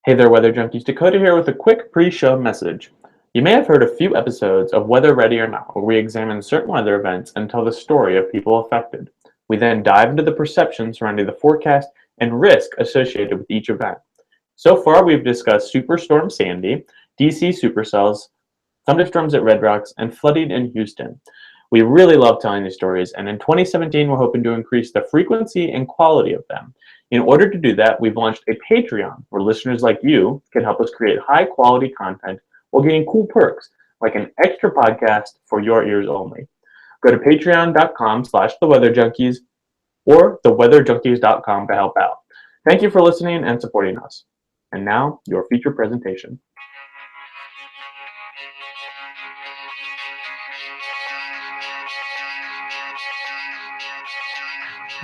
Hey there, Weather Junkies. Dakota here with a quick pre-show message. You may have heard a few episodes of Weather Ready or Not, where we examine certain weather events and tell the story of people affected. We then dive into the perception surrounding the forecast and risk associated with each event. So far, we've discussed Superstorm Sandy, DC supercells, thunderstorms at Red Rocks, and flooding in Houston. We really love telling these stories, and in 2017, we're hoping to increase the frequency and quality of them. In order to do that, we've launched a Patreon where listeners like you can help us create high-quality content while getting cool perks, like an extra podcast for your ears only. Go to patreon.com/theweatherjunkies or theweatherjunkies.com to help out. Thank you for listening and supporting us. And now, your feature presentation.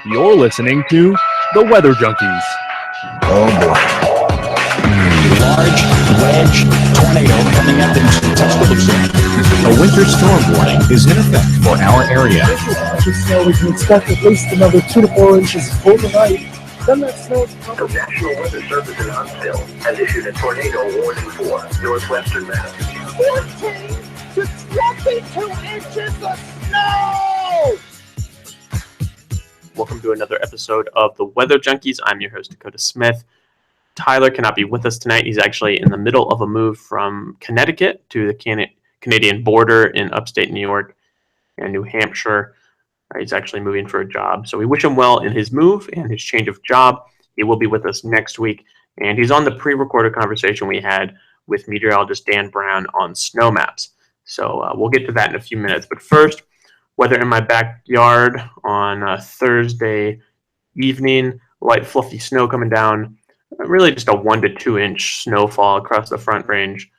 You're listening to The Weather Junkies. Oh boy. Large wedge tornado coming up in Tuscaloosa. A winter storm warning is in effect for our area. Just know we can expect at least another 2 to 4 inches overnight. Then that snow is The National Weather Service in Huntsville has issued a tornado warning for northwestern Mass. 14 to 22 inches of snow! Welcome to another episode of The Weather Junkies. I'm your host, Dakota Smith. Tyler cannot be with us tonight. He's actually in the middle of a move from Connecticut to the Canadian border in upstate New York and New Hampshire. He's actually moving for a job. So we wish him well in his move and his change of job. He will be with us next week. And he's on the pre-recorded conversation we had with meteorologist Dan Brown on snow maps. So we'll get to that in a few minutes. But first, weather in my backyard on Thursday evening, light fluffy snow coming down, really just a 1 to 2 inch snowfall across the Front Range.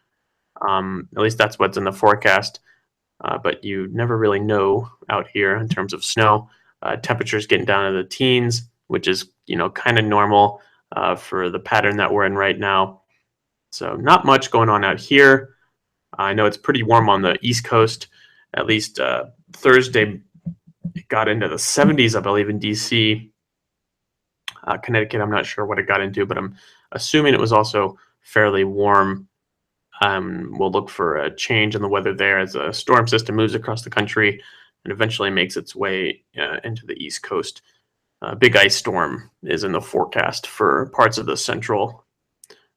At least that's what's in the forecast, but you never really know out here in terms of snow. Temperatures getting down to the teens, which is kind of normal for the pattern that we're in right now. So not much going on out here. I know it's pretty warm on the East Coast, at least Thursday. It got into the 70s, I believe, in DC. Connecticut, I'm not sure what it got into, but I'm assuming it was also fairly warm. We'll look for a change in the weather there as a storm system moves across the country and eventually makes its way into the East Coast. Big ice storm is in the forecast for parts of the central,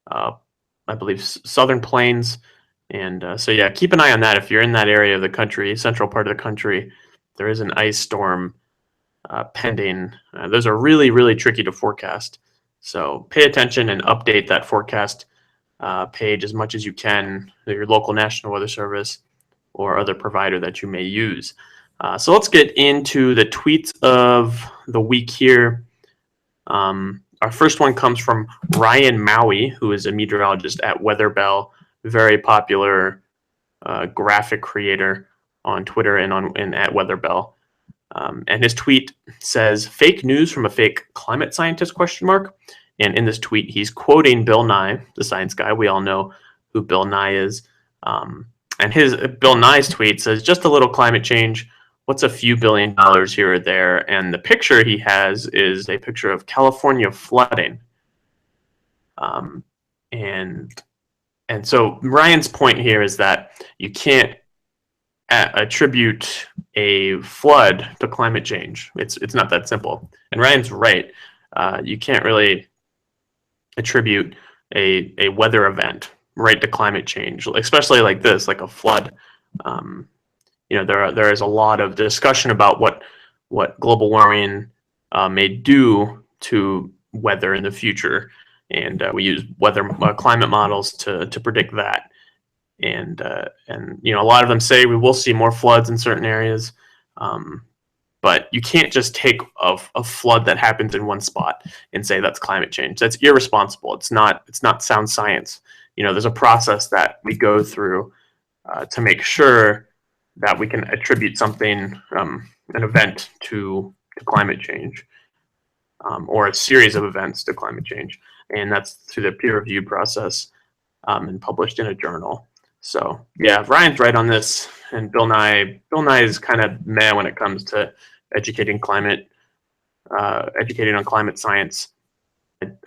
I believe, southern plains. And so, yeah, keep an eye on that. If you're in that area of the country, central part of the country, there is an ice storm pending. Those are really, really tricky to forecast. So pay attention and update that forecast page as much as you can, your local National Weather Service or other provider that you may use. So let's get into the tweets of the week here. Our first one comes from Ryan Maui, who is a meteorologist at WeatherBell, very popular graphic creator on Twitter and at WeatherBell. And his tweet says, "Fake news from a fake climate scientist?" ? And in this tweet, he's quoting Bill Nye, the science guy. We all know who Bill Nye is. And Bill Nye's tweet says, "Just a little climate change. What's a few $1 billion here or there?" And the picture he has is a picture of California flooding. And so Ryan's point here is that you can't attribute a flood to climate change. It's not that simple. And Ryan's right. You can't really attribute a weather event right to climate change, especially like this, like a flood. There is a lot of discussion about what global warming may do to weather in the future, and we use climate models to predict that. And a lot of them say we will see more floods in certain areas, but you can't just take a flood that happens in one spot and say that's climate change. That's irresponsible. It's not sound science. There's a process that we go through to make sure that we can attribute something, an event to climate change, or a series of events to climate change, and that's through the peer review process and published in a journal. So yeah, Ryan's right on this, and Bill Nye is kind of meh when it comes to educating on climate science.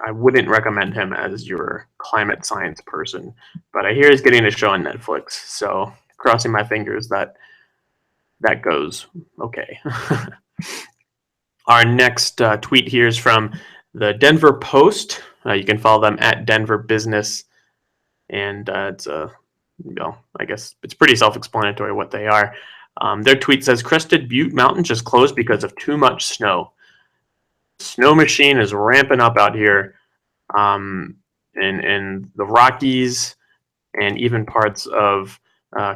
I wouldn't recommend him as your climate science person, but I hear he's getting a show on Netflix, so crossing my fingers that goes okay. Our next tweet here is from the Denver Post. You can follow them at Denver Business, and it's a, I guess it's pretty self-explanatory what they are. Their tweet says, Crested Butte Mountain just closed because of too much snow. Snow machine is ramping up out here in the Rockies and even parts of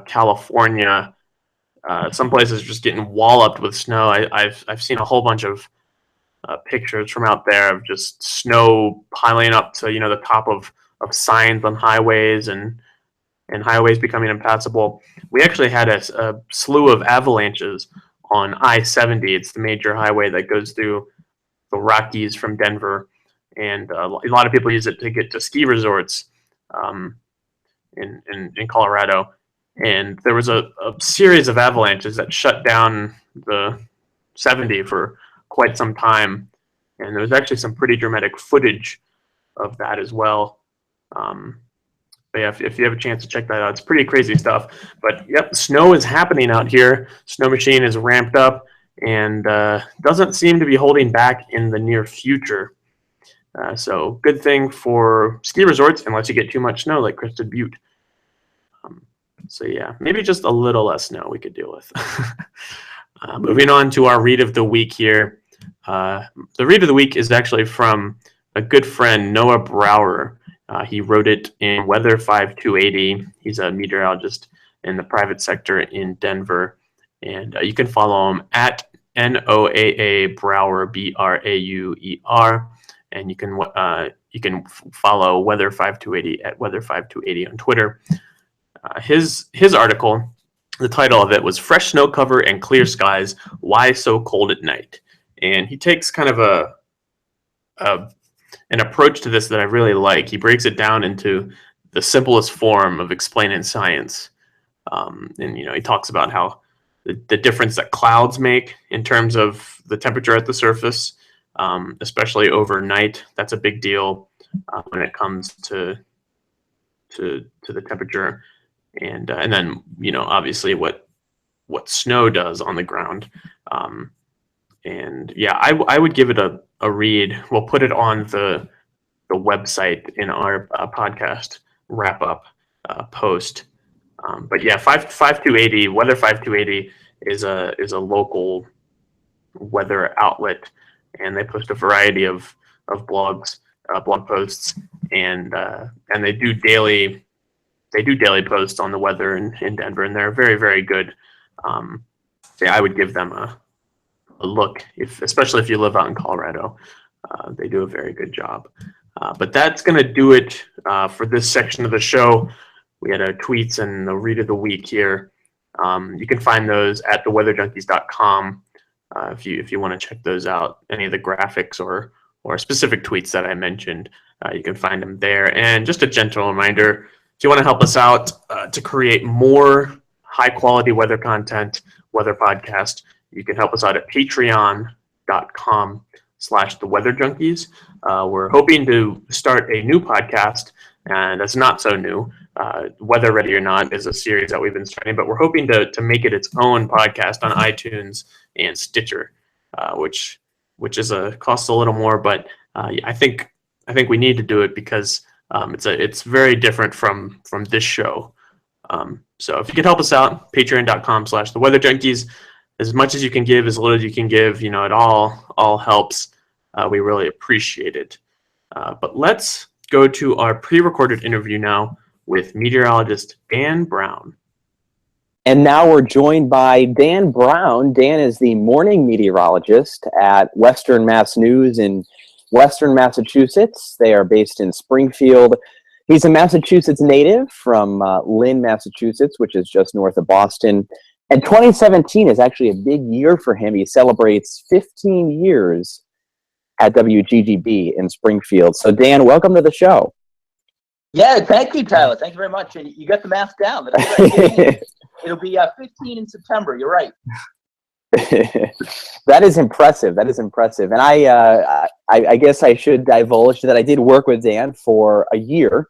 California. Some places are just getting walloped with snow. I've seen a whole bunch of pictures from out there of just snow piling up to the top of signs on highways and highways becoming impassable. We actually had a slew of avalanches on I-70. It's the major highway that goes through the Rockies from Denver, and a lot of people use it to get to ski resorts in Colorado. And there was a series of avalanches that shut down the 70 for quite some time, and there was actually some pretty dramatic footage of that as well. But yeah, if you have a chance to check that out, it's pretty crazy stuff. But yep, snow is happening out here. Snow machine is ramped up and doesn't seem to be holding back in the near future. So good thing for ski resorts, unless you get too much snow like Crested Butte. So yeah, maybe just a little less snow we could deal with. Moving on to our read of the week here. The read of the week is actually from a good friend, Noah Brower. He wrote it in Weather 5280. He's a meteorologist in the private sector in Denver. And you can follow him at NOAA Brower, BRAUER. And you can follow Weather 5280 at Weather 5280 on Twitter. His article, the title of it was Fresh Snow Cover and Clear Skies, Why So Cold at Night? And he takes kind of an approach to this that I really like. He breaks it down into the simplest form of explaining science. And he talks about how the difference that clouds make in terms of the temperature at the surface, especially overnight, that's a big deal when it comes to the temperature. And then obviously what snow does on the ground. And yeah, I would give it a read. We'll put it on the website in our podcast wrap up post. But yeah, 5280 Weather 5280 is a local weather outlet, and they post a variety of blog posts, and they do daily posts on the weather in Denver, and they're very, very good. So yeah, I would give them a look, especially if you live out in Colorado. They do a very good job. But that's going to do it for this section of the show. We had our tweets and the read of the week here. You can find those at theweatherjunkies.com if you want to check those out. Any of the graphics or specific tweets that I mentioned, you can find them there. And just a gentle reminder, if you want to help us out to create more high-quality weather content, weather podcast, you can help us out at patreon.com/theweatherjunkies. We're hoping to start a new podcast, and that's not so new. Weather Ready or Not is a series that we've been starting, but we're hoping to make it its own podcast on iTunes and Stitcher, which is costs a little more, but I think we need to do it because it's very different from this show. So if you can help us out, patreon.com/theweatherjunkies. As much as you can give, as little as you can give, it all helps. We really appreciate it. But let's go to our pre-recorded interview now with meteorologist Dan Brown. And now we're joined by Dan Brown. Dan is the morning meteorologist at Western Mass News in Western Massachusetts. They are based in Springfield. He's a Massachusetts native from Lynn, Massachusetts, which is just north of Boston. And 2017 is actually a big year for him. He celebrates 15 years at WGGB in Springfield. So, Dan, welcome to the show. Yeah, thank you, Tyler. Thank you very much. You got the math down. It'll be 15 in September. You're right. That is impressive. That is impressive. And I guess I should divulge that I did work with Dan for a year.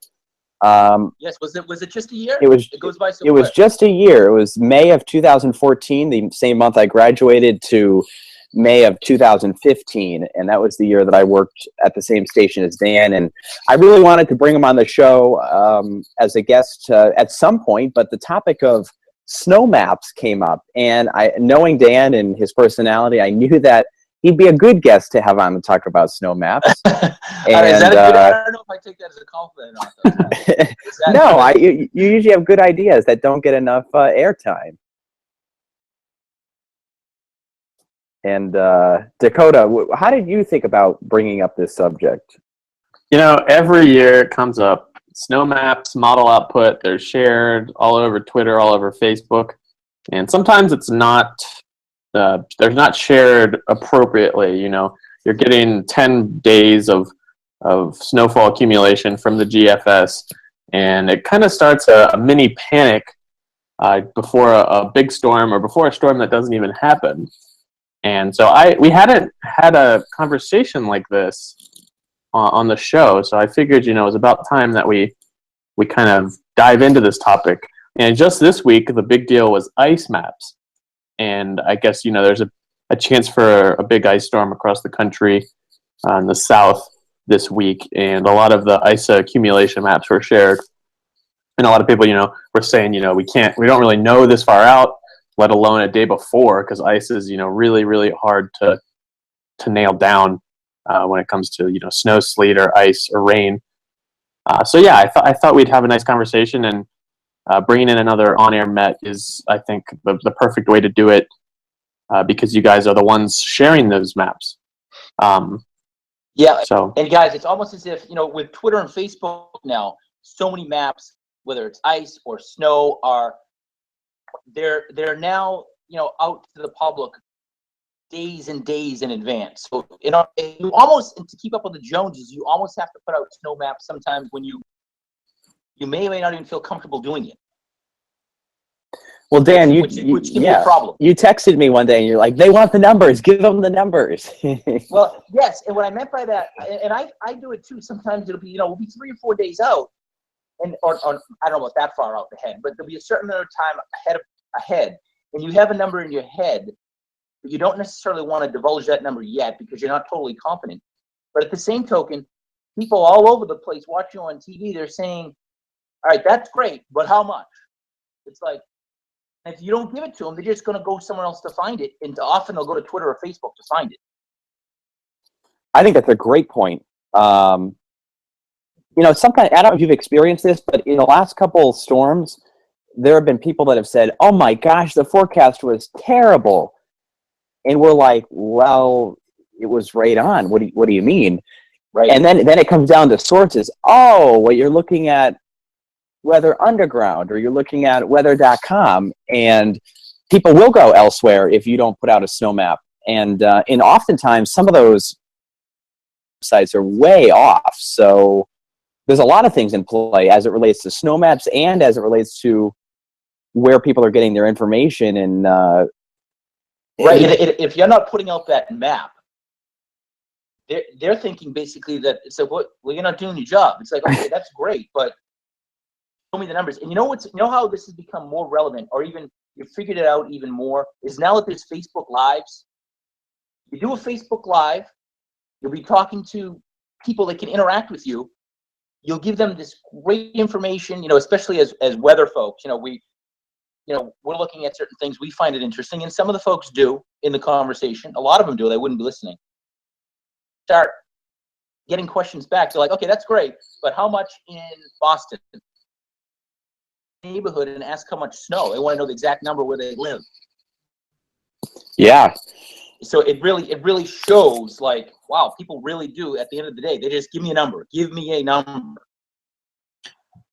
Yes, was it just a year? It was. It goes by so It was quick. just a year. It was May of 2014, the same month I graduated, to May of 2015, and that was the year that I worked at the same station as Dan. And I really wanted to bring him on the show as a guest at some point, but the topic of snow maps came up, and knowing Dan and his personality, I knew that he'd be a good guest to have on to talk about snow maps. All right, is that a good, I don't know if I take that as a compliment or not. Though. No, you usually have good ideas that don't get enough airtime. And Dakota, how did you think about bringing up this subject? You know, every year it comes up. Snow maps, model output, they're shared all over Twitter, all over Facebook. And sometimes it's not, they're not shared appropriately. You know, you're getting 10 days of snowfall accumulation from the GFS, and it kind of starts a mini panic before a big storm or before a storm that doesn't even happen. And so we hadn't had a conversation like this on the show, so I figured, you know, it was about time that we kind of dive into this topic. And just this week, the big deal was ice maps. And I guess, you know, there's a chance for a big ice storm across the country in the south this week, and a lot of the ice accumulation maps were shared. And a lot of people, you know, were saying, you know, we don't really know this far out, let alone a day before, because ice is, you know, really, really hard to nail down when it comes to, you know, snow, sleet, or ice or rain. So yeah, I thought we'd have a nice conversation, and bringing in another on-air Met is, I think, the perfect way to do it, because you guys are the ones sharing those maps. Yeah, so and guys, it's almost as if, you know, with Twitter and Facebook now, so many maps, whether it's ice or snow, they're now, you know, out to the public days and days in advance. So, you know, you almost, to keep up with the Joneses, you almost have to put out snow maps sometimes when you may or may not even feel comfortable doing it. Well, Dan, which can be a problem. You texted me one day and you're like, they want the numbers, give them the numbers. Well, yes, and what I meant by that, and I do it too, sometimes it'll be, you know, we'll be 3 or 4 days out, and or I don't know about that far out ahead, but there'll be a certain amount of time ahead, and you have a number in your head, but you don't necessarily want to divulge that number yet because you're not totally confident. But at the same token, people all over the place watching on TV, they're saying, all right, that's great, but how much? It's like, if you don't give it to them, they're just going to go somewhere else to find it, and often they'll go to Twitter or Facebook to find it. I think that's a great point. You know, sometimes, I don't know if you've experienced this, but in the last couple storms, there have been people that have said, oh my gosh, the forecast was terrible. And we're like, well, it was right on. What do you mean? Right. And then it comes down to sources. Oh, well, you're looking at Weather Underground, or you're looking at weather.com, and people will go elsewhere if you don't put out a snow map. And oftentimes some of those sites are way off. So there's a lot of things in play as it relates to snow maps and as it relates to where people are getting their information. And right, if you're not putting out that map, they're thinking basically that it's like, well, you're not doing your job. It's like, okay, that's great, but show me the numbers. And you know how this has become more relevant, or even you figured it out even more, is now that there's Facebook Lives. You do a Facebook Live, you'll be talking to people that can interact with you. You'll give them this great information, you know, especially as weather folks. We're looking at certain things, we find it interesting, and some of the folks do in the conversation. A lot of them do, they wouldn't be listening. Start getting questions back. They're like, okay, that's great, but how much in Boston? Neighborhood, and ask how much snow. They want to know the exact number where they live. yeah. So it really shows, like, wow, people really do, at the end of the day, they just give me a number. Give me a number.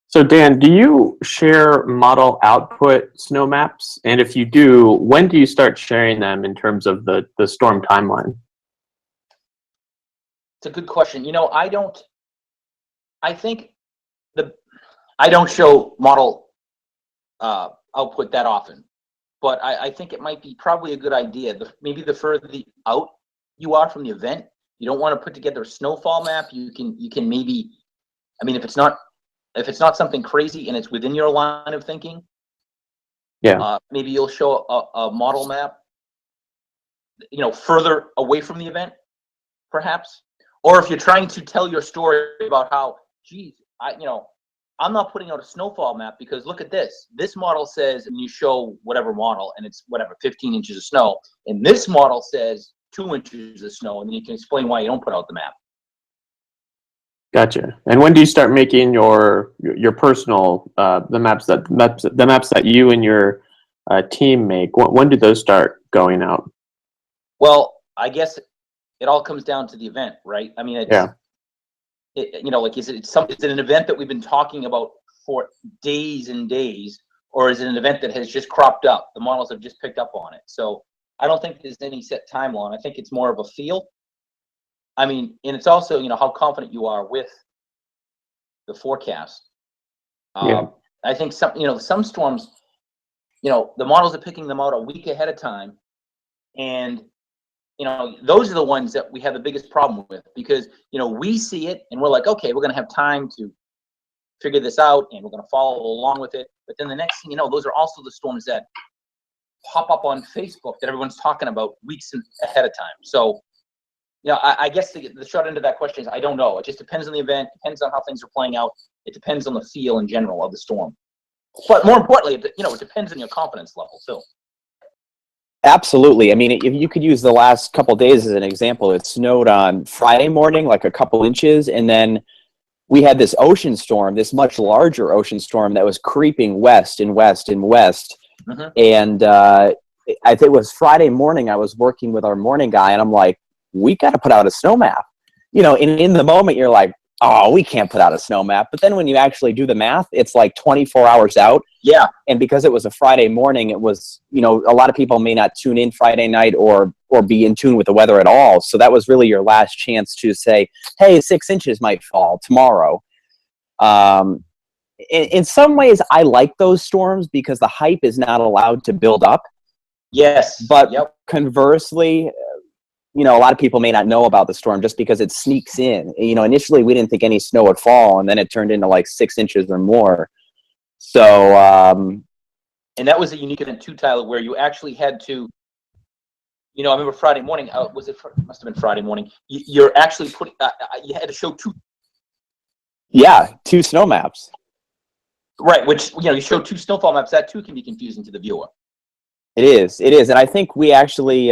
So Dan, do you share model output snow maps? And if you do, when do you start sharing them in terms of the storm timeline? It's a good question. You know, I don't show model output that often. but I think it might be probably a good idea. Maybe the further out you are from the event, you don't want to put together a snowfall map. You can maybe, I mean, if it's not something crazy and it's within your line of thinking, maybe you'll show a model map, further away from the event, perhaps. Or if you're trying to tell your story about how, geez, I'm not putting out a snowfall map because look at this. This model says, and you show whatever model, and it's 15 inches of snow. And this model says 2 inches of snow, and then you can explain why you don't put out the map. Gotcha. And when do you start making your personal the maps that you and your team make? When do those start going out? Well, I guess it all comes down to the event, right? I mean, is it an event that we've been talking about for days and days, or is it an event that has just cropped up? The models have just picked up on it. So I don't think there's any set timeline. I think it's more of a feel. I mean, and it's also, how confident you are with the forecast. I think some storms, the models are picking them out a week ahead of time. And, those are the ones that we have the biggest problem with because, we see it and we're like, okay, we're going to have time to figure this out and we're going to follow along with it. But then the next thing those are also the storms that pop up on Facebook that everyone's talking about weeks ahead of time. So, I guess the short end of that question is I don't know. It just depends on the event, depends on how things are playing out. It depends on the feel in general of the storm. But more importantly, it depends on your confidence level too. Absolutely. I mean, if you could use the last couple of days as an example, it snowed on Friday morning, like a couple inches, and then we had this ocean storm, this much larger ocean storm that was creeping west and west and west. Mm-hmm. And I think it was Friday morning, I was working with our morning guy, and I'm like, we got to put out a snow map. In the moment, you're like, oh, we can't put out a snow map. But then when you actually do the math, it's like 24 hours out. Yeah. And because it was a Friday morning, it was, a lot of people may not tune in Friday night or be in tune with the weather at all. So that was really your last chance to say, hey, 6 inches might fall tomorrow. In some ways, I like those storms because the hype is not allowed to build up. Yes. But conversely, a lot of people may not know about the storm just because it sneaks in. Initially we didn't think any snow would fall, and then it turned into like 6 inches or more. So, and that was a unique event too, Tyler, where you actually had to, I remember Friday morning. Must have been Friday morning. You're actually putting. You had to show two. Yeah, 2 snow maps. Right, which you show 2 snowfall maps. That too can be confusing to the viewer. It is, and I think we actually.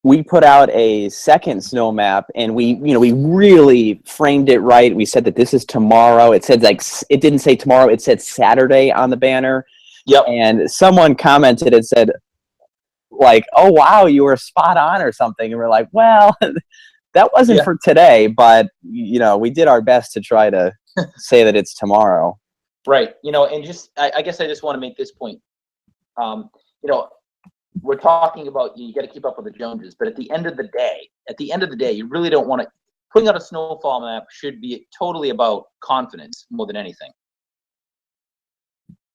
We put out a second snow map, and we really framed it right. We said that this is tomorrow. It said it didn't say tomorrow. It said Saturday on the banner. Yep. And someone commented and said, like, oh, wow, you were spot on or something. And we're like, well, that wasn't for today, but, we did our best to try to say that it's tomorrow. Right. And just, I guess I just want to make this point. We're talking about you got to keep up with the Joneses, but at the end of the day, you really don't want to. Putting out a snowfall map should be totally about confidence more than anything.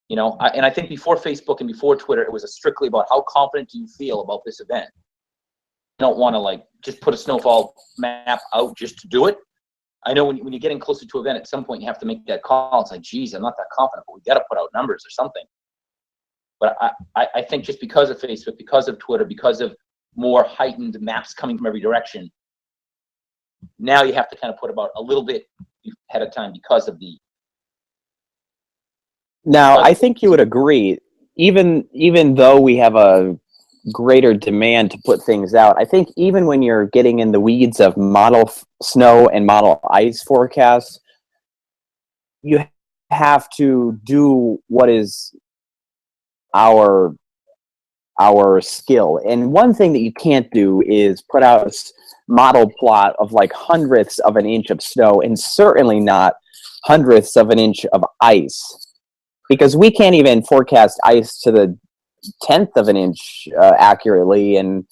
And I think before Facebook and before Twitter, it was strictly about how confident do you feel about this event. You don't want to just put a snowfall map out just to do it. I know when you're getting closer to an event, at some point you have to make that call. It's like, geez, I'm not that confident, but we got to put out numbers or something. But I think just because of Facebook, because of Twitter, because of more heightened maps coming from every direction, now you have to kind of put about a little bit ahead of time because of the. Now, I think you would agree, even though we have a greater demand to put things out, I think even when you're getting in the weeds of model snow and model ice forecasts, you have to do what is our skill. And one thing that you can't do is put out a model plot of like hundredths of an inch of snow, and certainly not hundredths of an inch of ice, because we can't even forecast ice to the 10th of an inch accurately. And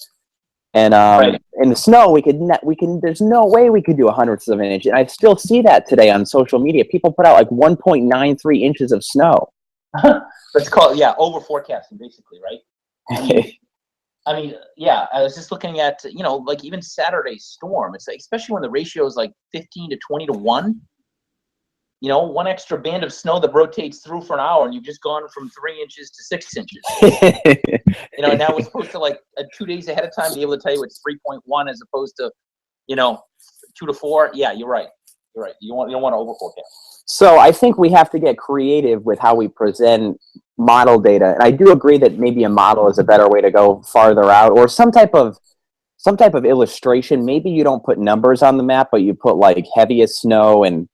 right. In the snow, we can there's no way we could do 100ths of an inch. And I still see that today on social media. People put out like 1.93 inches of snow. let's call it, over forecasting, basically, right? I mean, yeah, I was just looking at, like even Saturday's storm. It's like, especially when the ratio is like 15 to 20 to 1. One extra band of snow that rotates through for an hour, and you've just gone from 3 inches to 6 inches. And now we're supposed to, like, 2 days ahead of time be able to tell you it's 3.1 as opposed to, 2 to 4. Yeah, you're right. You're right. You don't want to over forecast. So I think we have to get creative with how we present model data. And I do agree that maybe a model is a better way to go farther out, or some type of illustration. Maybe you don't put numbers on the map, but you put like heaviest snow and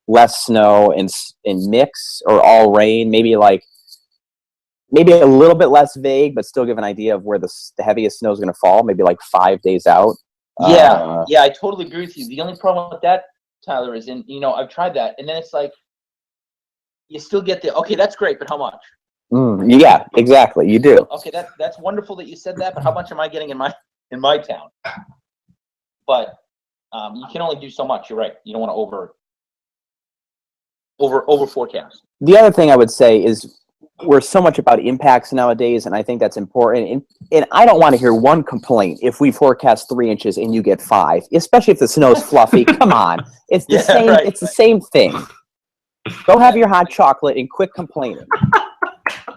less snow and mix, or all rain. Maybe a little bit less vague, but still give an idea of where the heaviest snow is going to fall. Maybe like 5 days out. Yeah, I totally agree with you. The only problem with that, Tyler, is I've tried that, and then it's like you still get okay, that's great, but how much? Yeah, exactly. You do. Okay, that's wonderful that you said that, but how much am I getting in my town? But you can only do so much. You're right. You don't want to over forecast. The other thing I would say is we're so much about impacts nowadays, and I think that's important. And I don't want to hear one complaint if we forecast 3 inches and you get 5, especially if the snow's fluffy. Come on, it's the same. Right, it's the same thing. Go have your hot chocolate and quit complaining.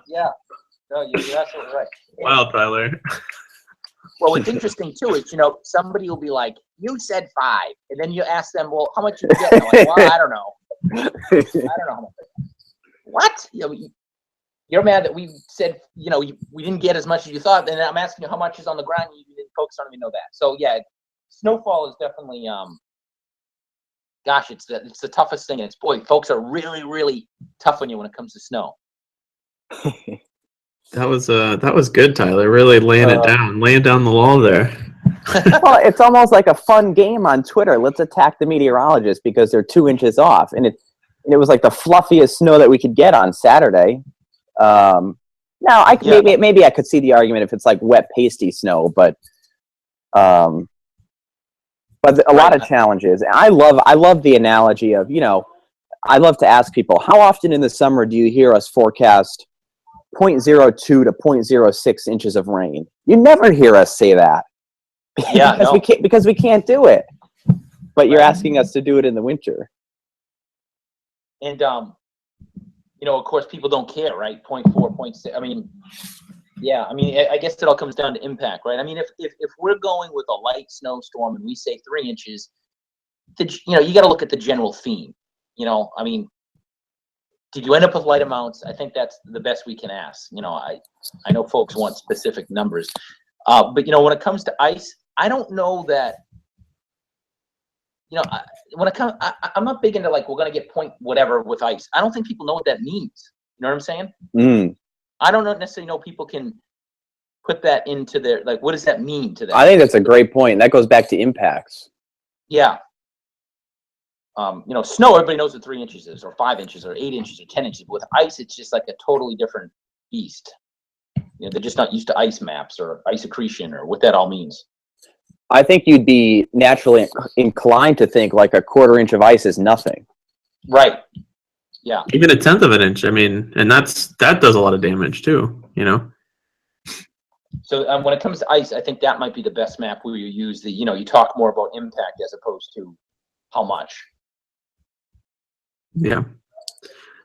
Yeah, no, you're absolutely right. Wow, Tyler. Well, what's interesting too is somebody will be like, "You said 5," and then you ask them, "Well, how much did you get?" And they're like, "Well, I don't know. I don't know how much." What? You're mad that we said, we didn't get as much as you thought, and I'm asking you how much is on the ground. You folks don't even know that. So yeah, snowfall is definitely, gosh, it's the toughest thing. And folks are really, really tough on you when it comes to snow. That was good, Tyler. Really laying down the law there. Well, it's almost like a fun game on Twitter. Let's attack the meteorologists because they're 2 inches off, and it was like the fluffiest snow that we could get on Saturday. Now maybe I could see the argument if it's like wet, pasty snow, but a lot of challenges. And I love the analogy of, I love to ask people, how often in the summer do you hear us forecast 0.02 to 0.06 inches of rain? You never hear us say that. Yeah, because we can't do it. But you're asking us to do it in the winter. And of course, people don't care, right? 0.4, 0.6. I mean, I guess it all comes down to impact, right? I mean, if we're going with a light snowstorm and we say 3 inches, you got to look at the general theme. I mean, did you end up with light amounts? I think that's the best we can ask. I know folks want specific numbers, but when it comes to ice, I don't know that. When it comes, I'm not big into like we're gonna get point whatever with ice. I don't think people know what that means. You know what I'm saying? I don't necessarily know people can put that into their what does that mean to them? I think that's a great point. That goes back to impacts. Yeah. Snow, everybody knows what 3 inches is, or 5 inches, or 8 inches, or 10 inches. With ice, it's just like a totally different beast. They're just not used to ice maps or ice accretion or what that all means. I think you'd be naturally inclined to think like a 1/4 inch of ice is nothing. Right. Yeah. Even 1/10 of an inch. I mean, and that does a lot of damage too. So when it comes to ice, I think that might be the best map where you use you talk more about impact as opposed to how much. Yeah.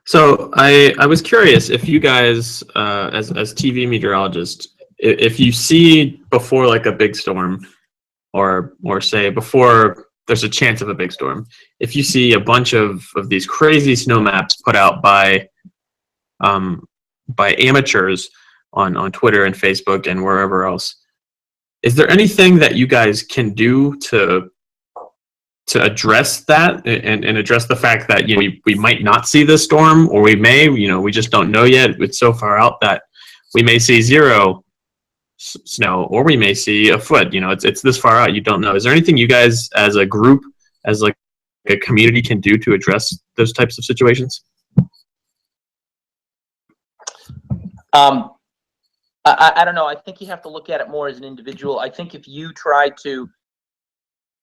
So I was curious if you guys, as TV meteorologists, if you see before like a big storm, or say before there's a chance of a big storm, if you see a bunch of these crazy snow maps put out by amateurs on Twitter and Facebook and wherever else, is there anything that you guys can do to address that and address the fact that we might not see this storm, or we may, we just don't know yet? It's so far out that we may see 0 snow, or we may see a foot. It's this far out, you don't know. Is there anything you guys as a group, as like a community, can do to address those types of situations? I don't know. I think you have to look at it more as an individual. I think if you try to,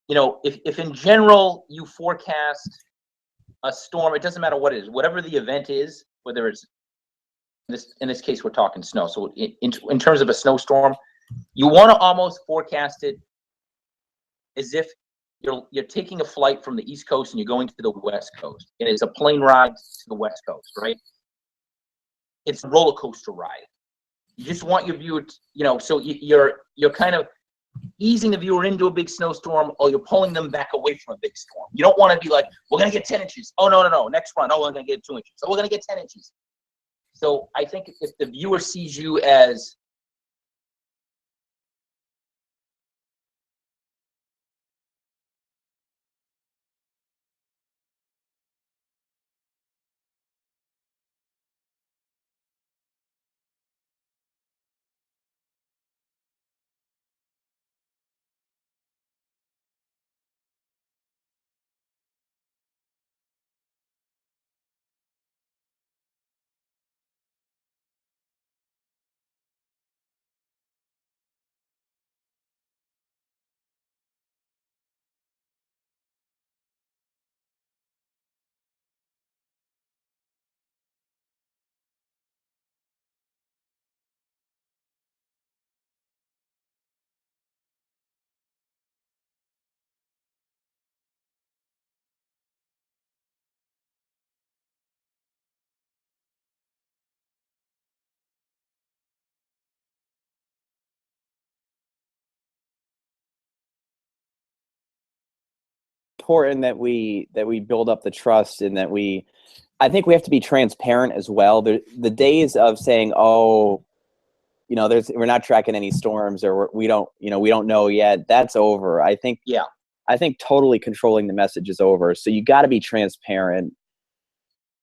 if in general you forecast a storm, it doesn't matter what it is, whatever the event is, whether it's in this case, we're talking snow. So in terms of a snowstorm, you want to almost forecast it as if you're taking a flight from the East Coast and you're going to the West Coast. And it's a plane ride to the West Coast, right? It's a roller coaster ride. You just want your viewer, so you're kind of easing the viewer into a big snowstorm, or you're pulling them back away from a big storm. You don't want to be like, we're going to get 10 inches. Oh, no. Next run. Oh, we're going to get 2 inches. So we're going to get 10 inches. So I think if the viewer sees you as important that we build up the trust, and that I think we have to be transparent as well. The days of saying, oh, we're not tracking any storms, or we don't know yet, that's over. I think totally controlling the message is over. So you got to be transparent.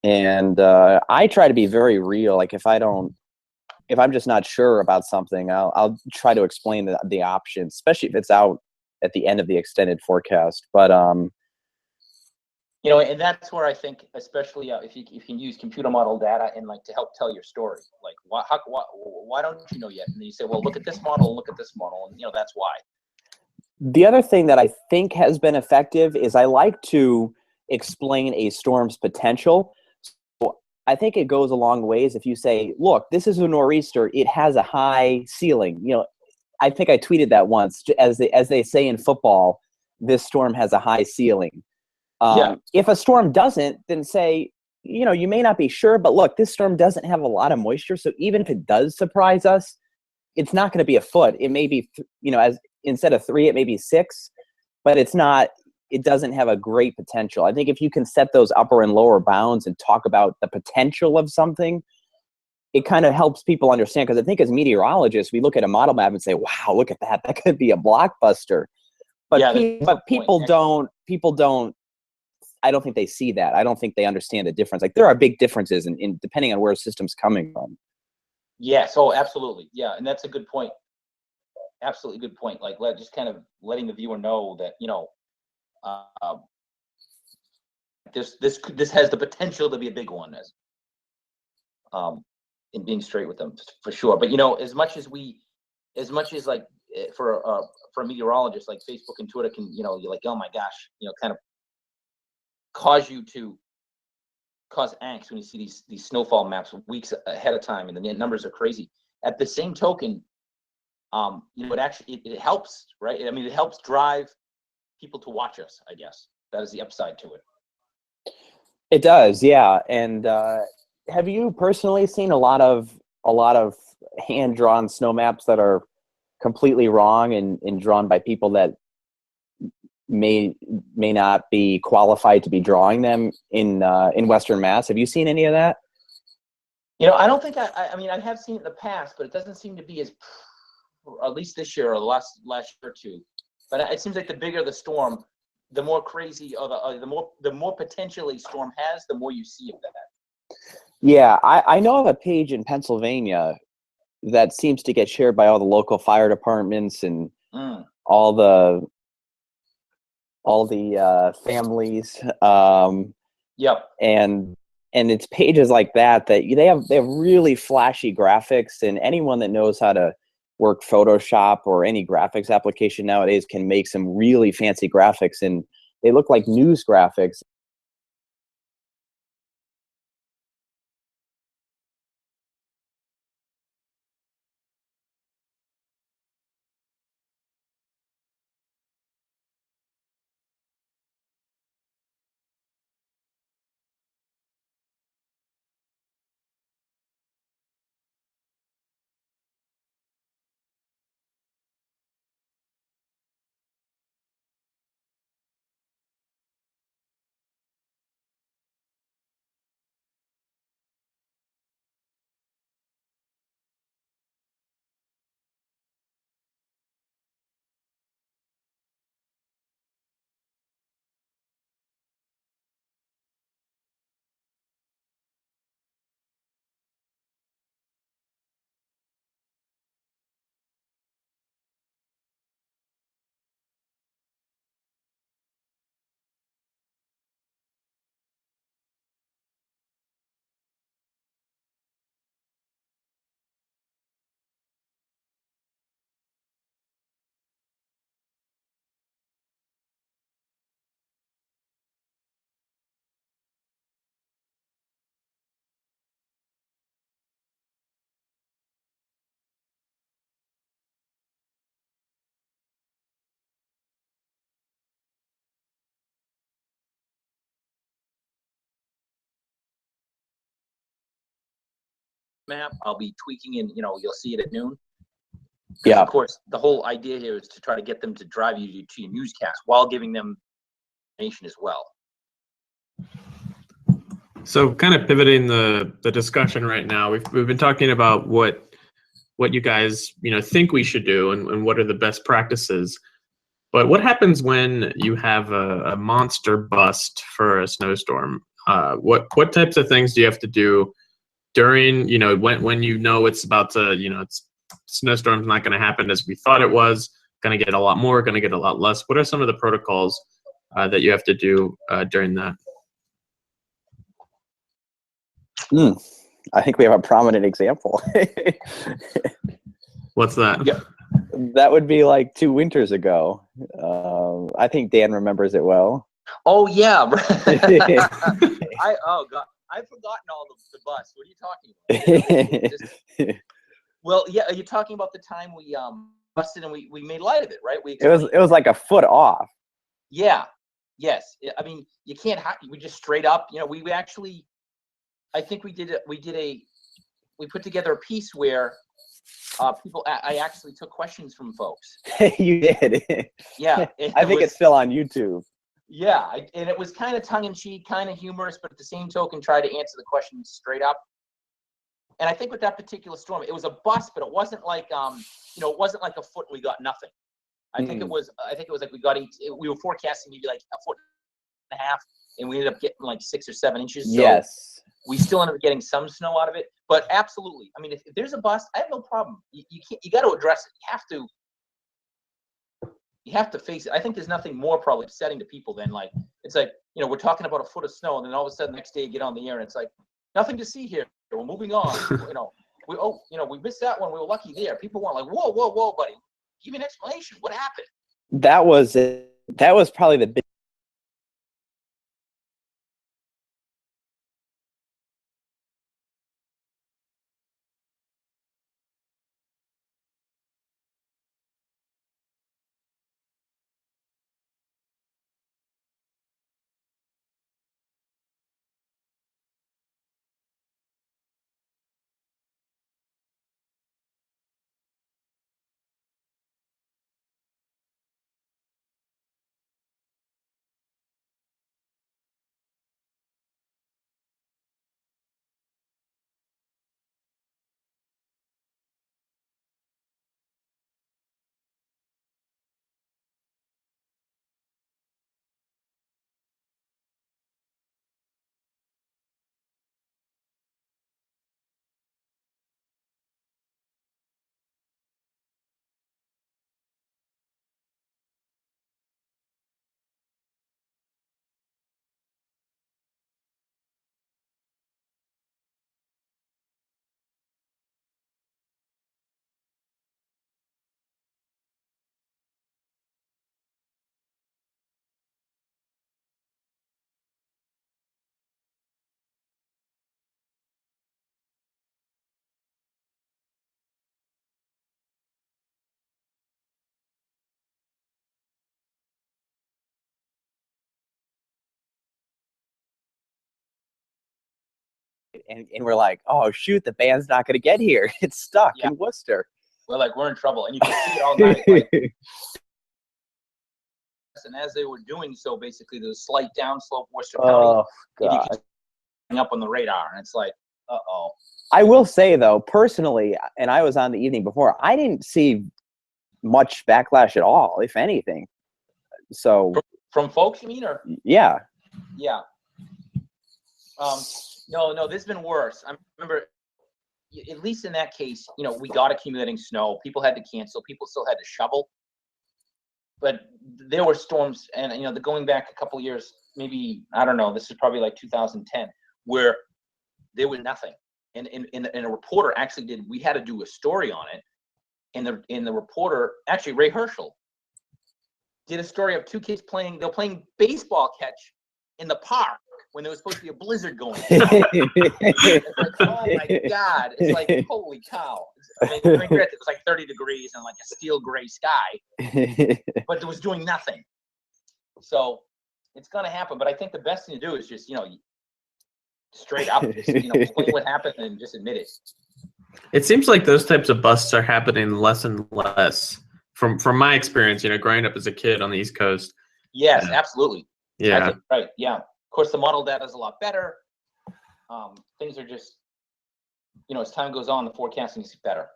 And I try to be very real. Like if I'm just not sure about something, I'll try to explain the options, especially if it's out at the end of the extended forecast. But and that's where I think, especially if you can use computer model data and to help tell your story, like why don't you know yet? And then you say, well, look at this model, look at this model, and that's why. The other thing that I think has been effective is I like to explain a storm's potential. So I think it goes a long ways if you say, look, this is a nor'easter, it has a high ceiling. I think I tweeted that once, as they say in football, this storm has a high ceiling. If a storm doesn't, then say, you may not be sure, but look, this storm doesn't have a lot of moisture. So even if it does surprise us, it's not going to be a foot. It may be, as instead of 3, it may be 6, but it doesn't have a great potential. I think if you can set those upper and lower bounds and talk about the potential of something, it kind of helps people understand. Because I think as meteorologists, we look at a model map and say, wow, look at that. That could be a blockbuster. But people don't, I don't think they see that. I don't think they understand the difference. Like there are big differences in depending on where a system's coming from. Yes. Oh, absolutely. Yeah. And that's a good point. Absolutely good point. Like just kind of letting the viewer know that, this has the potential to be a big one, in being straight with them for sure. But, as much as like for a meteorologist, like Facebook and Twitter can, you're like, oh my gosh, kind of cause angst when you see these snowfall maps weeks ahead of time, and the numbers are crazy. At the same token, it helps, right? I mean, it helps drive people to watch us, I guess. That is the upside to it. It does, yeah. And have you personally seen a lot of hand-drawn snow maps that are completely wrong and drawn by people that may not be qualified to be drawing them in Western Mass? Have you seen any of that? I don't think I mean, I have seen it in the past, but it doesn't seem to be as, at least this year or the last year or two. But it seems like the bigger the storm, the more crazy, or the more potentially storm has, the more you see of that. Yeah, I know of a page in Pennsylvania that seems to get shared by all the local fire departments and all the families. Yep. And it's pages like that they have really flashy graphics, and anyone that knows how to work Photoshop or any graphics application nowadays can make some really fancy graphics, and they look like news graphics. map. I'll be tweaking, and you'll see it at noon. Yeah. Of course, the whole idea here is to try to get them to drive you to your newscast while giving them information as well. So, kind of pivoting the discussion right now, we've been talking about what you guys think we should do and what are the best practices. But what happens when you have a monster bust for a snowstorm? What types of things do you have to do during when it's about to snowstorm's not going to happen as we thought it was, going to get a lot more, going to get a lot less? What are some of the protocols that you have to do during that? I think we have a prominent example. What's that? Yeah. That would be like 2 winters ago. I think Dan remembers it well. Oh yeah. Oh god, I've forgotten all the bus. What are you talking about? Well, yeah, are you talking about the time we busted and we made light of it, right? It was like a foot off. Yeah. Yes. I mean, you can't we just straight up, we actually, I think we put together a piece where I actually took questions from folks. You did. Yeah. I think it's still on YouTube. Yeah, and it was kind of tongue-in-cheek, kind of humorous, but at the same token, try to answer the questions straight up. And I think with that particular storm, it was a bust, but it wasn't like it wasn't like a foot and we got nothing. I think it was like we were forecasting maybe like a foot and a half, and we ended up getting like 6 or 7 inches. So yes. We still ended up getting some snow out of it, but absolutely. I mean, if there's a bust, I have no problem. You got to address it. You have to face it. I think there's nothing more probably upsetting to people than it's like, we're talking about a foot of snow, and then all of a sudden the next day you get on the air and it's like, nothing to see here. We're moving on. We missed that one. We were lucky there. People weren't like, whoa, buddy. Give me an explanation. What happened? That was probably the big. And we're like, oh shoot, the band's not gonna get here. It's stuck in Worcester. We're in trouble, and you can see it all night. And as they were doing so, basically there's a slight downslope Worcester County. Oh and you god. can up on the radar, and it's like, uh-oh. I will say though, personally, and I was on the evening before, I didn't see much backlash at all, if anything. So from folks, you mean, or yeah. No, this has been worse. I remember, at least in that case, we got accumulating snow. People had to cancel. People still had to shovel. But there were storms, and going back a couple of years, maybe, I don't know, this is probably like 2010, where there was nothing. And a reporter actually we had to do a story on it. And the reporter, actually Ray Herschel, did a story of 2 kids playing baseball catch in the park when there was supposed to be a blizzard going. It's like, oh my god! It's like, holy cow! Granted, it was like 30 degrees and like a steel gray sky, but it was doing nothing. So it's gonna happen. But I think the best thing to do is just straight up. Just, explain what happened and just admit it. It seems like those types of busts are happening less and less. From my experience, growing up as a kid on the East Coast. Yes, absolutely. Yeah. I think, right. Yeah. Of course, the model data is a lot better. Things are just, as time goes on, the forecasting is better.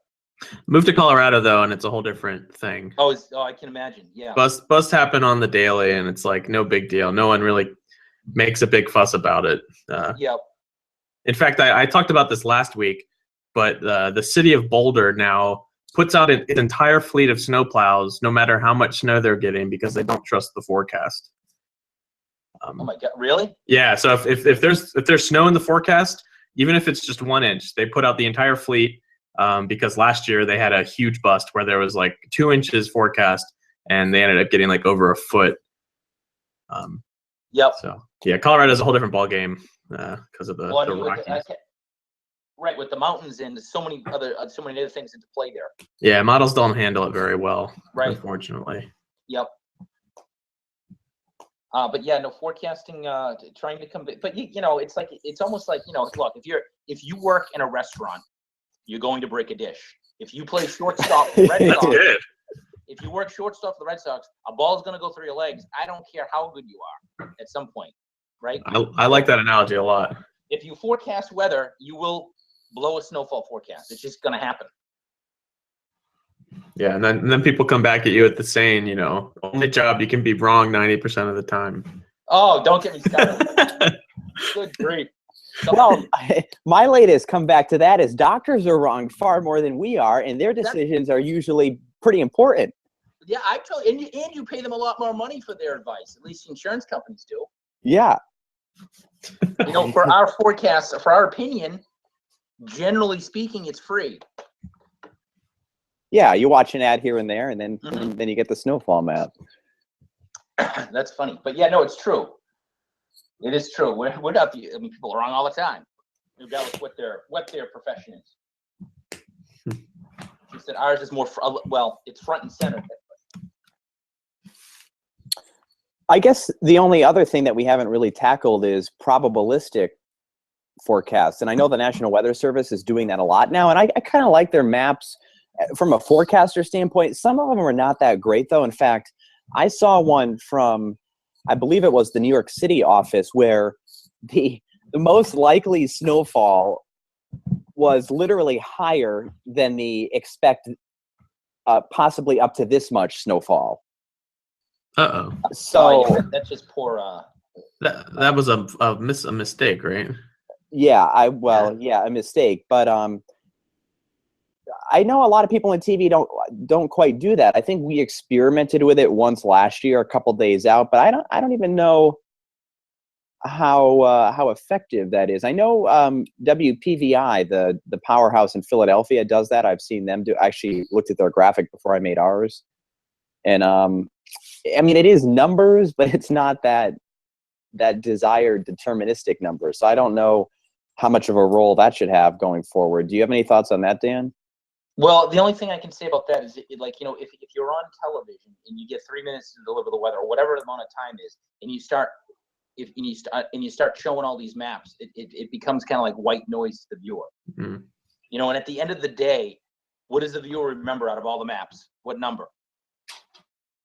Moved to Colorado though, and it's a whole different thing. Oh, I can imagine. Yeah. Busts happen on the daily, and it's like no big deal. No one really makes a big fuss about it. Yep. In fact, I talked about this last week, but the city of Boulder now puts out its entire fleet of snowplows, no matter how much snow they're getting, because they don't trust the forecast. Oh my God! Really? Yeah. So if there's snow in the forecast, even if it's just 1 inch, they put out the entire fleet. Because last year they had a huge bust where there was like 2 inches forecast, and they ended up getting like over a foot. Yep. So yeah, Colorado's a whole different ballgame because of the Rockies. Right, with the mountains and so many other things into play there. Yeah, models don't handle it very well, right? Unfortunately. Yep. But yeah, no forecasting. Trying to come, but it's almost like look, if you work in a restaurant, you're going to break a dish. If you play shortstop for the Red Sox, if you work shortstop for the Red Sox, a ball's going to go through your legs. I don't care how good you are at some point, right? I like that analogy a lot. If you forecast weather, you will blow a snowfall forecast. It's just going to happen. Yeah, and then people come back at you at the saying, only job you can be wrong 90% of the time. Oh, don't get me started. Good grief. Well, my latest comeback to that is doctors are wrong far more than we are, and their decisions are usually pretty important. Yeah, I tell you, and you pay them a lot more money for their advice. At least insurance companies do. Yeah. For our forecasts, for our opinion, generally speaking, it's free. Yeah, you watch an ad here and there, and then you get the snowfall map. That's funny, but yeah, no, it's true. It is true. We're not people are wrong all the time, regardless what their profession is. Just that ours is more it's front and center. I guess the only other thing that we haven't really tackled is probabilistic forecasts, and I know the National Weather Service is doing that a lot now, and I kind of like their maps from a forecaster standpoint. Some of them are not that great, though. In fact, I saw one from, I believe it was the New York City office, where the most likely snowfall was literally higher than the expected, possibly up to this much snowfall. Uh-oh. So that's just poor. That was a mistake, right? Yeah, a mistake. But I know a lot of people on TV don't quite do that. I think we experimented with it once last year, a couple days out, but I don't even know how effective that is. I know WPVI, the powerhouse in Philadelphia, does that. I've seen them do. I actually looked at their graphic before I made ours, and it is numbers, but it's not that desired deterministic number. So I don't know how much of a role that should have going forward. Do you have any thoughts on that, Dan? Well, the only thing I can say about that is, if you're on television and you get 3 minutes to deliver the weather, or whatever the amount of time is, and you start showing all these maps, it becomes kind of like white noise to the viewer. Mm-hmm. And at the end of the day, what does the viewer remember out of all the maps? What number?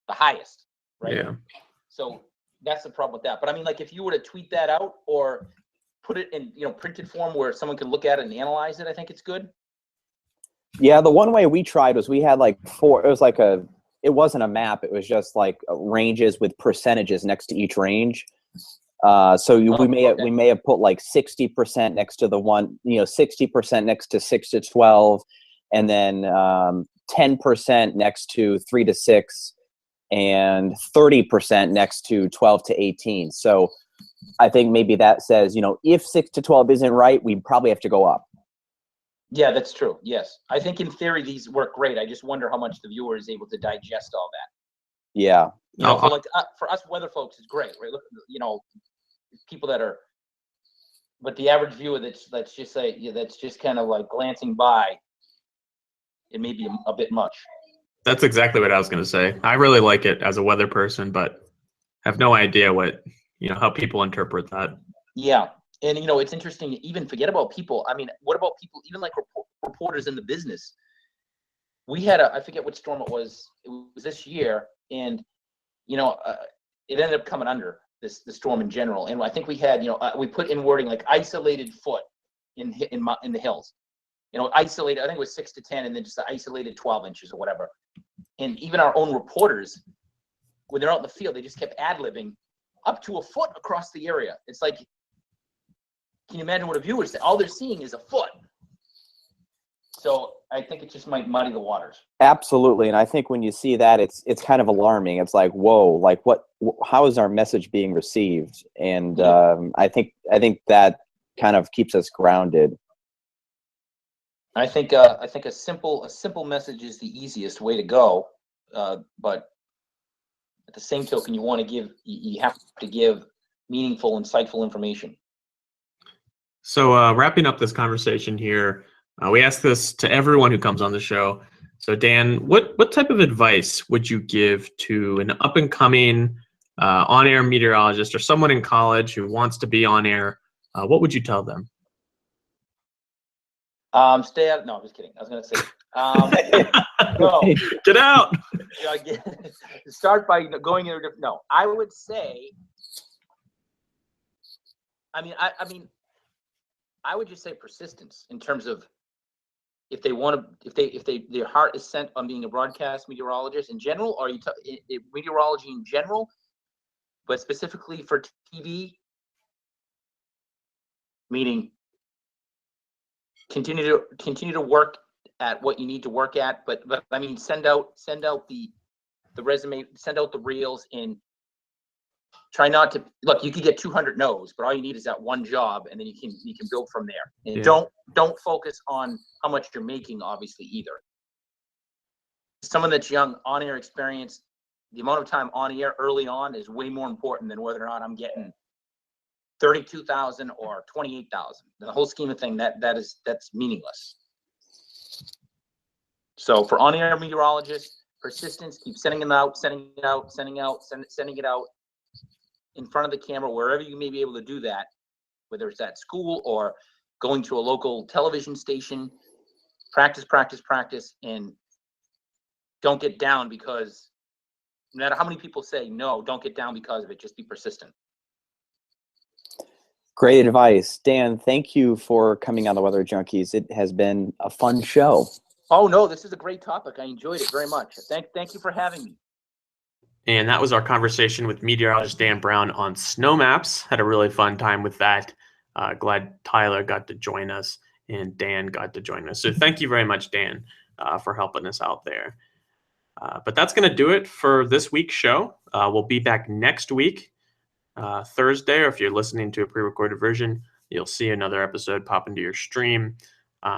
The highest, right? Yeah. So that's the problem with that. But if you were to tweet that out or put it in printed form where someone can look at it and analyze it, I think it's good. Yeah, the one way we tried was we had like 4. It was like it wasn't a map. It was just like ranges with percentages next to each range. We may have put like 60% next to the one, 60% next to 6 to 12, and then 10% next to 3 to 6, and 30% next to 12 to 18. So I think maybe that says, if 6 to 12 isn't right, we probably have to go up. Yeah, that's true. Yes. I think in theory, these work great. I just wonder how much the viewer is able to digest all that. Yeah. For us weather folks, it's great, right? Look, people that are, but the average viewer that's just kind of like glancing by, it may be a bit much. That's exactly what I was going to say. I really like it as a weather person, but have no idea how people interpret that. Yeah. And, it's interesting to even forget about people. I mean, what about people, even like reporters in the business? We had I forget what storm it was this year, and, it ended up coming under the storm in general. And I think we had, we put in wording like isolated foot in the hills. Isolated, I think it was 6 to 10, and then just isolated 12 inches or whatever. And even our own reporters, when they're out in the field, they just kept ad-libbing up to a foot across the area. It's like, can you imagine what a viewer said? All they're seeing is a foot. So I think it just might muddy the waters. Absolutely, and I think when you see that, it's kind of alarming. It's like, whoa, like how is our message being received? And I think that kind of keeps us grounded. I think a simple message is the easiest way to go, but at the same token, you have to give meaningful, insightful information. So wrapping up this conversation here, we ask this to everyone who comes on the show. So Dan, what type of advice would you give to an up and coming on-air meteorologist or someone in college who wants to be on air? What would you tell them? Stay out. No, I'm just kidding. I was going to say, no. Get out. Start by going in a different. No, I would say. I would just say persistence in terms of if they want to, if their heart is set on being a broadcast meteorologist in general, or meteorology in general, but specifically for TV, meaning. Continue to work at what you need to work at, but I mean, send out the resume, send out the reels, and try not to look. You could get 200 no's, but all you need is that one job, and then you can build from there. And don't focus on how much you're making, obviously, either. Someone that's young, on air experience, the amount of time on air early on is way more important than whether or not I'm getting 32,000 or 28,000. The whole scheme of thing that's meaningless. So for on-air meteorologists, persistence, keep sending it out in front of the camera, wherever you may be able to do that, whether it's at school or going to a local television station. Practice, and don't get down because no matter how many people say no, don't get down because of it. Just be persistent. Great advice. Dan, thank you for coming on the Weather Junkies. It has been a fun show. Oh, no, this is a great topic. I enjoyed it very much. Thank you for having me. And that was our conversation with meteorologist Dan Brown on snow maps. Had a really fun time with that. Glad Tyler got to join us and Dan got to join us. So thank you very much, Dan, for helping us out there. But that's going to do it for this week's show. We'll be back next week. Thursday, or if you're listening to a pre-recorded version, you'll see another episode pop into your stream.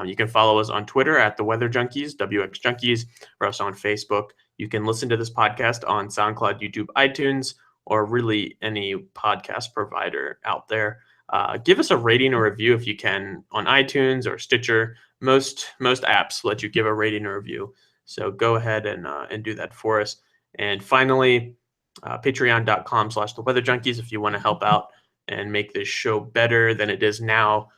You can follow us on Twitter at the Weather Junkies, WX Junkies. We're also on Facebook. You can listen to this podcast on SoundCloud, YouTube, iTunes, or really any podcast provider out there. Give us a rating or review if you can on iTunes or Stitcher. Most apps let you give a rating or review. So go ahead and do that for us. And finally, patreon.com/theweatherjunkies if you want to help out and make this show better than it is now.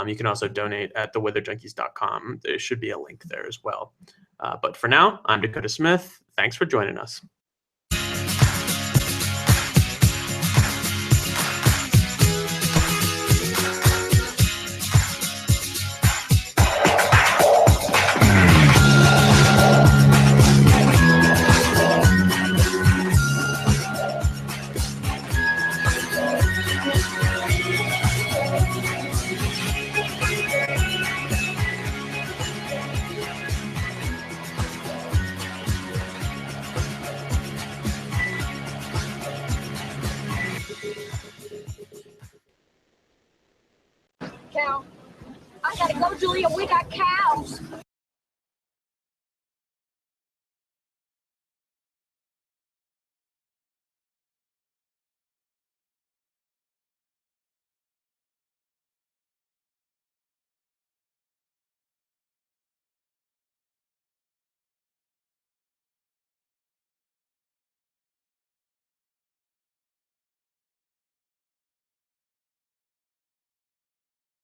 You can also donate at theweatherjunkies.com. There should be a link there as well. But for now, I'm Dakota Smith. Thanks for joining us. Cow. I gotta go, Julia. We got cows.